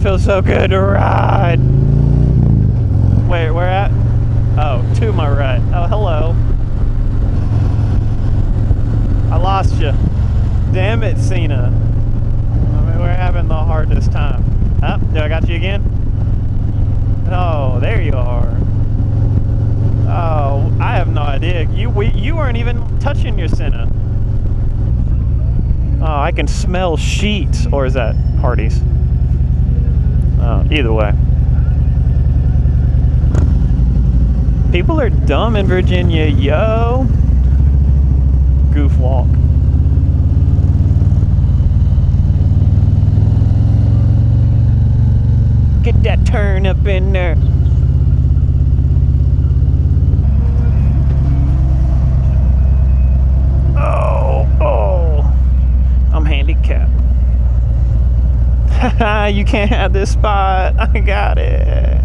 feels so good to ride. Wait, where at? Oh, to my right. Oh, hello. I lost you. Damn it, Cena. I mean, we're having the hardest time. Oh, I got you again? Oh, there you are. Oh, I have no idea. You weren't even touching your Senna. Oh, I can smell sheets. Or is that Hardee's? Oh, either way. People are dumb in Virginia, yo. Goof walk. Get that turn up in there. Oh, I'm handicapped. Haha, you can't have this spot. I got it.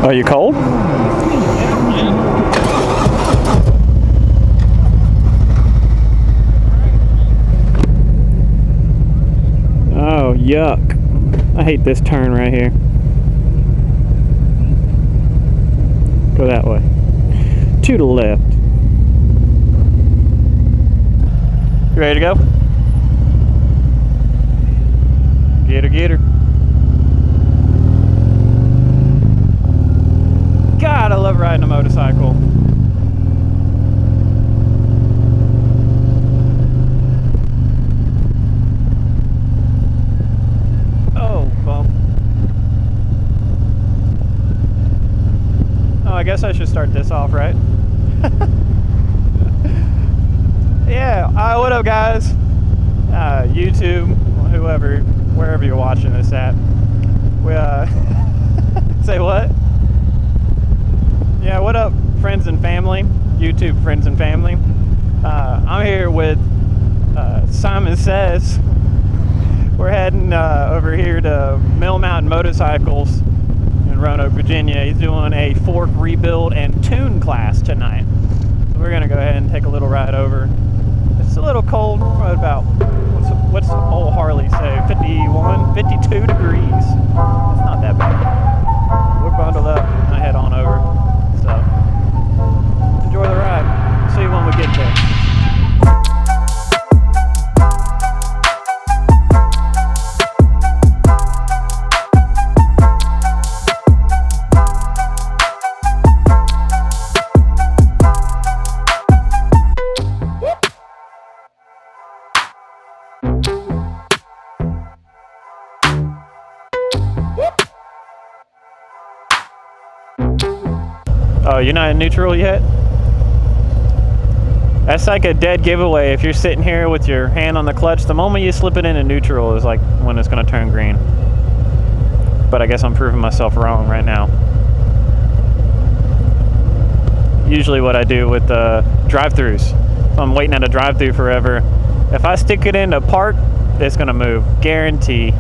Are you cold? Oh, yuck. I hate this turn right here. Go that way. To the left. You ready to go? Get her, get her. God, I love riding a motorcycle. Oh, bump. Oh, I guess I should start this off, right? Yeah, what up, guys? YouTube, whoever, wherever you're watching this at. We, say what? Yeah, what up, friends and family? YouTube friends and family. I'm here with Simon Says. We're heading over here to Mill Mountain Motorcycles in Roanoke, Virginia. He's doing a fork rebuild and tune class tonight. So we're gonna go ahead and take a little ride over. It's a little cold. What about, what's old Harley say? 51, 52 degrees. It's not that bad. We're bundled up and I head on over. So, enjoy the ride. See you when we get there. Oh, you're not in neutral yet? That's like a dead giveaway. If you're sitting here with your hand on the clutch, the moment you slip it into neutral is like when it's going to turn green. But I guess I'm proving myself wrong right now. Usually what I do with drive-thrus. If I'm waiting at a drive-thru forever, if I stick it into park, it's going to move. Guarantee.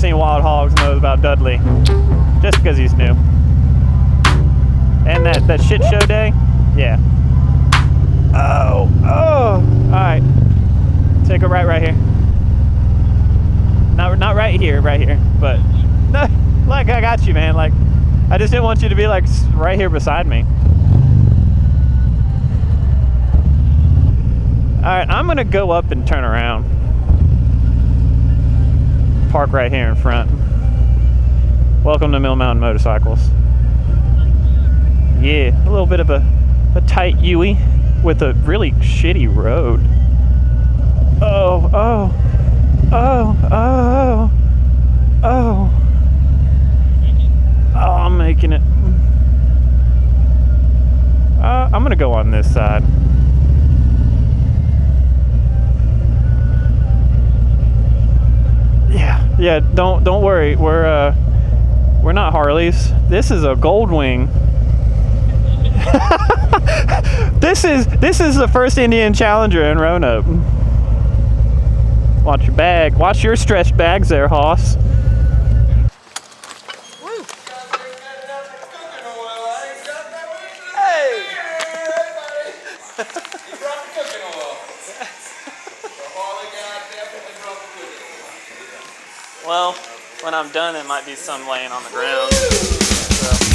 seen Wild Hogs knows about Dudley, just because he's new. And that shit show day, yeah. Oh, all right. Take a right here. Not right here, but no, like I got you, man. Like I just didn't want you to be like right here beside me. All right, I'm gonna go up and turn around. Park right here in front. Welcome to Mill Mountain Motorcycles. Yeah, a little bit of a tight Yui with a really shitty road. Oh, I'm making it. I'm gonna go on this side. Yeah, don't worry. We're not Harleys. This is a Goldwing. This is the first Indian Challenger in Roanoke. Watch your bag. Watch your stretched bags there, Hoss. Hey! Well, when I'm done, it might be some laying on the ground. So.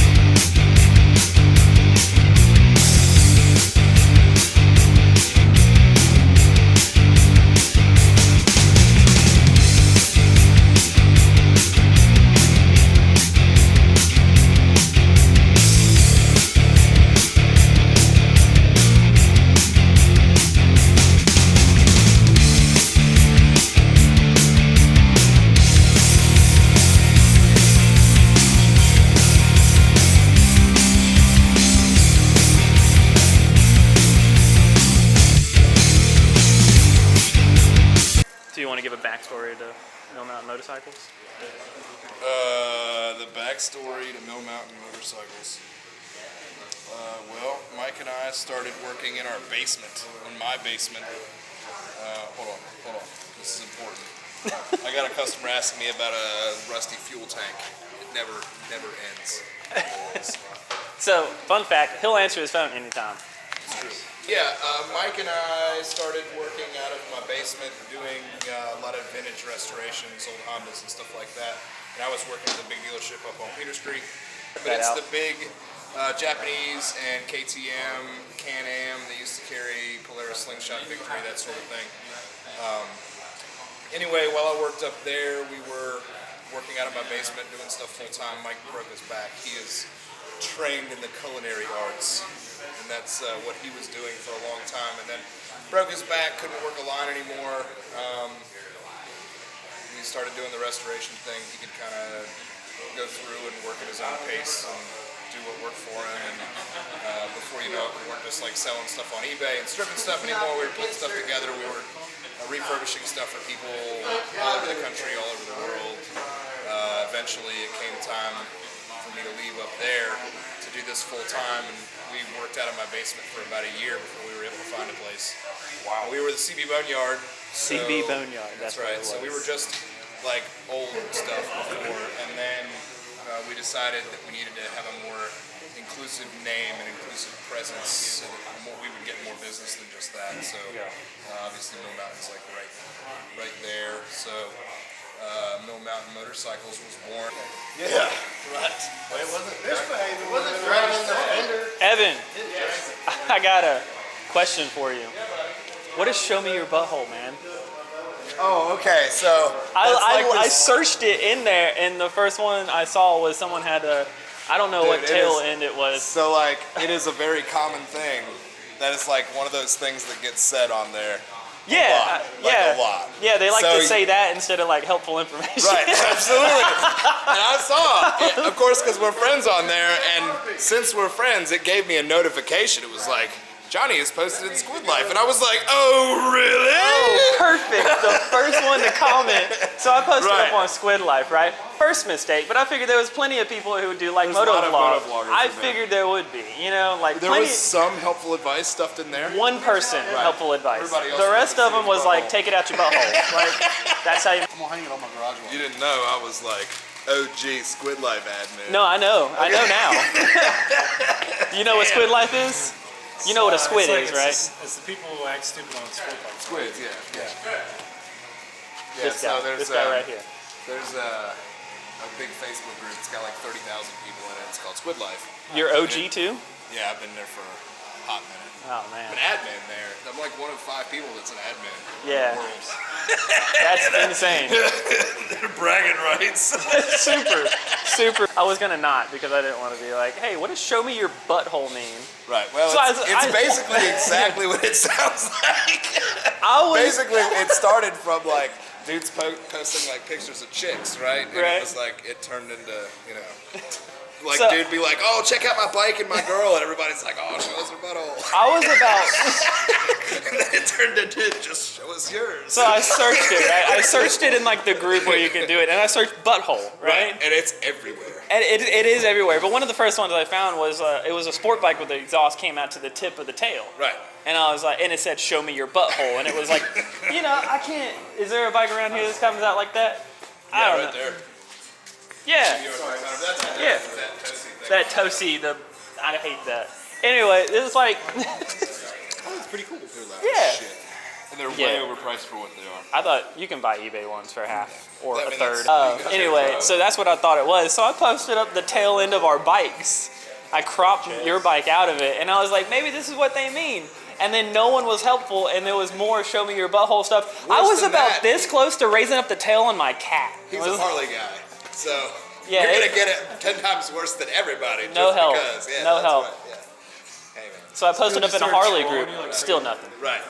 Do you want to give a backstory to Mill Mountain Motorcycles? The backstory to Mill Mountain Motorcycles. Well, Mike and I started working in our basement, in my basement. Hold on. This is important. I got a customer asking me about a rusty fuel tank. It never ends. So, fun fact, he'll answer his phone anytime. It's true. Yeah, Mike and I started working out of my basement, doing a lot of vintage restorations, old Hondas and stuff like that. And I was working at the big dealership up on Peter Street. But it's the big Japanese and KTM, Can-Am. They used to carry Polaris Slingshot Victory, that sort of thing. Anyway, while I worked up there, we were working out of my basement, doing stuff full time. Mike broke his back. He is trained in the culinary arts, and that's what he was doing for a long time. And then broke his back, couldn't work a line anymore. He started doing the restoration thing. He could kind of go through and work at his own pace and do what worked for him. And before you know it, we weren't just like selling stuff on eBay and stripping stuff anymore. We were putting stuff together. We were refurbishing stuff for people all over the country, all over the world. Eventually, it came time for me to leave up there to do this full time, and we worked out of my basement for about a year before we were able to find a place. Wow. We were the CB Boneyard. CB Boneyard. That's right. So we were just like old stuff before, and then we decided that we needed to have a more inclusive name and inclusive presence, so that we would get more business than just that. So obviously Mill Mountain's like right there. So Mill Mountain Motorcycles was born. Yeah, right. Well, it wasn't this baby. It wasn't driving the fender. Evan, I got a question for you. What is Show Me Your Butthole, man? Oh, okay. So I searched it in there, and the first one I saw was someone had a, I don't know what tail end it was. So like, it is a very common thing. That is like one of those things that gets said on there. Yeah, a lot. Yeah, they like to say that instead of like helpful information. Right, absolutely. And I saw, of course, because we're friends on there, and since we're friends, it gave me a notification. It was like, Johnny has posted in Squid Life, and I was like, oh, really? Oh, perfect. first one to comment. So I posted Right. up on Squid Life, right? First mistake, but I figured there was plenty of people who do like There's a lot of motovlog. motovloggers I in there. figured there would be, you know, like There plenty. was some helpful advice stuffed in there. One person helpful advice. Everybody else The rest was of them was like, butthole. take it out your butthole. Like that's how you. I'm gonna hang it on my garage wall. You didn't know I was like OG Squid Life admin. No, I know now. You know what Squid Life is? You know what a squid is, right? It's the people who act stupid on Squid Life. Squids, yeah. This guy, so there's this guy right here. There's a big Facebook group. It's got like 30,000 people in it. It's called Squid Life. You're OG too? Yeah, I've been there for a hot minute. Oh man. I'm an admin there. I'm like one of 5 people that's an admin. Yeah. In the world. That's insane. Bragging rights. Super. I was gonna not because I didn't want to be like, hey, what does show me your butthole mean? Right. Well, So it's basically exactly what it sounds like. I was Basically, it started from like dudes posting like pictures of chicks, right? And Right. it was like it turned into, you know, like So- dude be like, oh, check out my bike and my girl, and everybody's like, oh, show us her butthole. I was about. And then it turned into just show us yours. So I searched it. Right? I searched it in like the group where you can do it, and I searched butthole, right? And it's everywhere. And it is everywhere. But one of the first ones I found was it was a sport bike where the exhaust came out to the tip of the tail. Right. And I was like, and it said, "Show me your butthole," and it was like, you know, I can't. Is there a bike around here that comes out like that? I don't right know. there. Yeah, yeah. That Tosi, I hate that. Anyway, it was like, It's pretty cool. They're loud Yeah. as shit. And they're Yeah. way overpriced for what they are. I thought you can buy eBay ones for half or I a mean, third. that's- Anyway, so that's what I thought it was. So I posted up the tail end of our bikes. I cropped your bike out of it, and I was like, maybe this is what they mean. And then no one was helpful, and there was more show me your butthole stuff. I Worse was than about that. this close to raising up the tail on my cat. He's It a was- Harley guy, so Yeah, you're it- gonna get it 10 times worse than everybody. No just help. Because. Yeah, No that's help. Right. Yeah. Hey man. So I posted up in a start Harley trolling group. you like Still nothing. Right.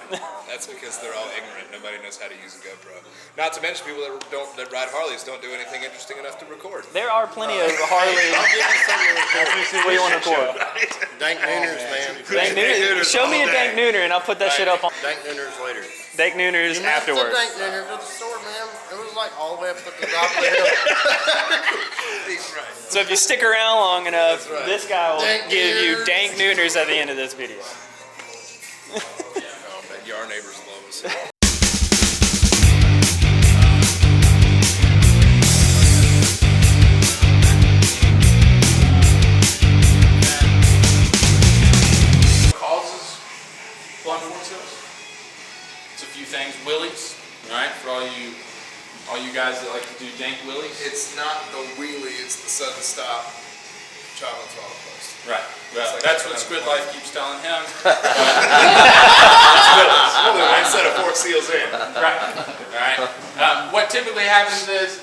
That's because they're all ignorant. Nobody knows how to use a GoPro. Not to mention people that ride Harleys don't do anything interesting enough to record. There are plenty of Harley. I'll give you something to record. What do you want to record? Dank Nooners, man. Dank Nooner. Show me a Dank Nooner, and I'll put that shit up on Dank Nooners later. Dank Nooners You missed the afterwards. Dank Nooners at the store, man. It was like all the way up at the top of the hill. He's right. So if you stick around long enough, That's right. this guy will Dank give you Nooners. Dank Nooners at the end of this video. Oh, man, yeah, our neighbors love us. Causes blunt force hills. It's a few things. Willies, right? For all you guys that like to do dank willies. It's not the wheelie, it's the sudden stop. Child throttle post. Right. Well, like that's that what kind of Squid play. Life keeps telling him. Instead of 4 seals in. Right. All right. What typically happens is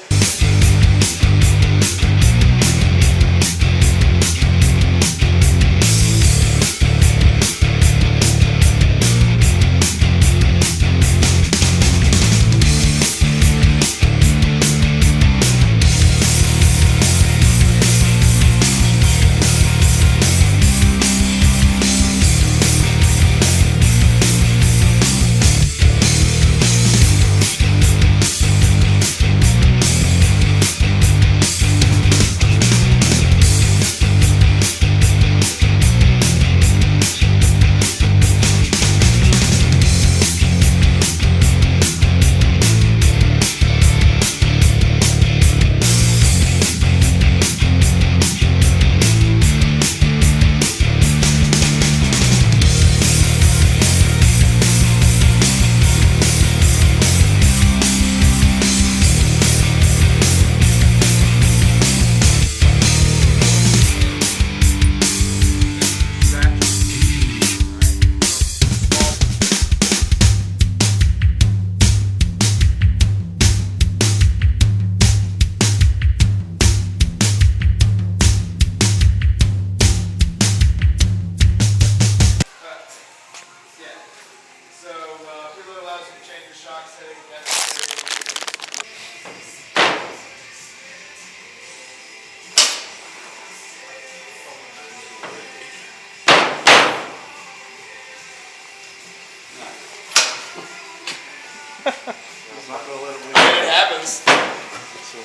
It happens.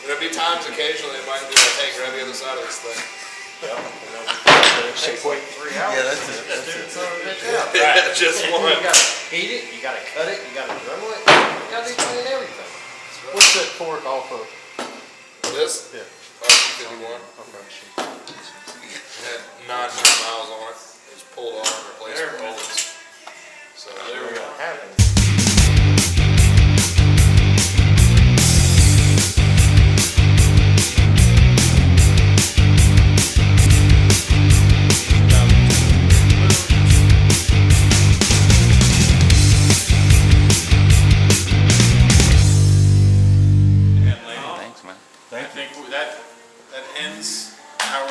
There'll be times occasionally it might be like, hey, grab the other side of this thing. 6.3 hours. Yeah, that's it. That's it. Yeah, just one. You gotta heat it, you gotta cut it, you gotta drum it, you gotta do everything. What's that fork off of? This? Yeah. RC51. Okay. It had 900 miles on it. It was pulled off and replaced with Rollins. So there we go. Thanks, man. I think that ends our.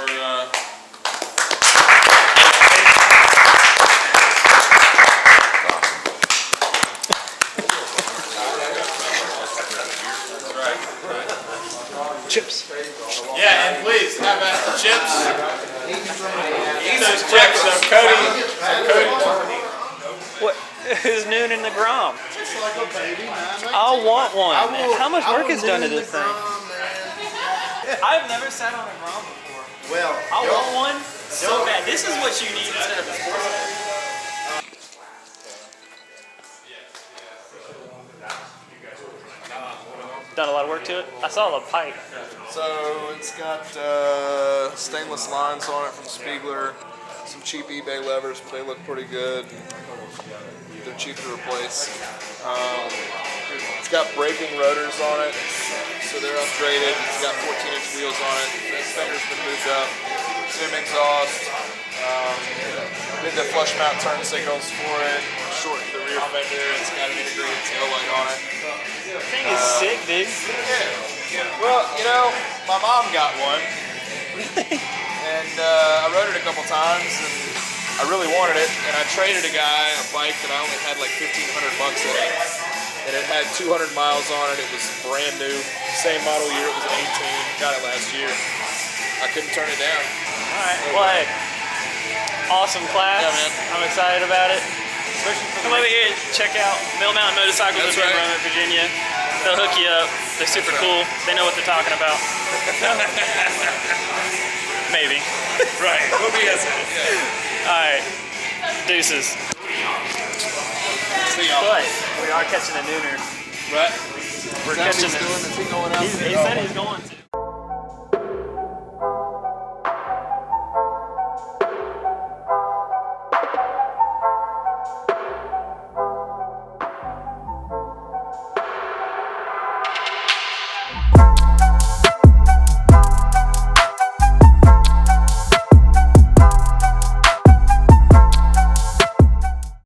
Chips. Yeah, and please have at the chips. Eat those chips, so Cody. What? Who's noon in the Grom? Just like a baby, man. I want one. How much work is done to this thing? Man. I've never sat on a Grom before. Well, I want one so bad. This is what you need instead of a sports car. Done a lot of work to it. I saw the pipe. So it's got stainless lines on it from Spiegler, some cheap eBay levers, but they look pretty good. They're cheap to replace. It's got braking rotors on it, so they're upgraded. It's got 14-inch wheels on it. The fender's been moved up. Zoom exhaust. Did the flush mount turn signals for it. Shortened the rear fender. It's got an integrated tail light on it. This thing is sick, dude. Yeah. Well, you know, my mom got one, and I rode it a couple times, and I really wanted it, and I traded a guy a bike that I only had like $1,500 in it, and it had 200 miles on it. It was brand new, same model year. It was 18. Got it last year. I couldn't turn it down. All right. Well, hey, awesome class. Yeah, man. I'm excited about it. Come over here and check out Mill Mountain Motorcycles That's in right. Roanoke, Virginia. They'll hook you up. They're super cool. They know what they're talking about. Maybe. Right. We'll be at it. All right. Deuces. See y'all. But we are catching a nooner. Right. We're Is that what catching he's it. doing? Is he going out? He said he's going to.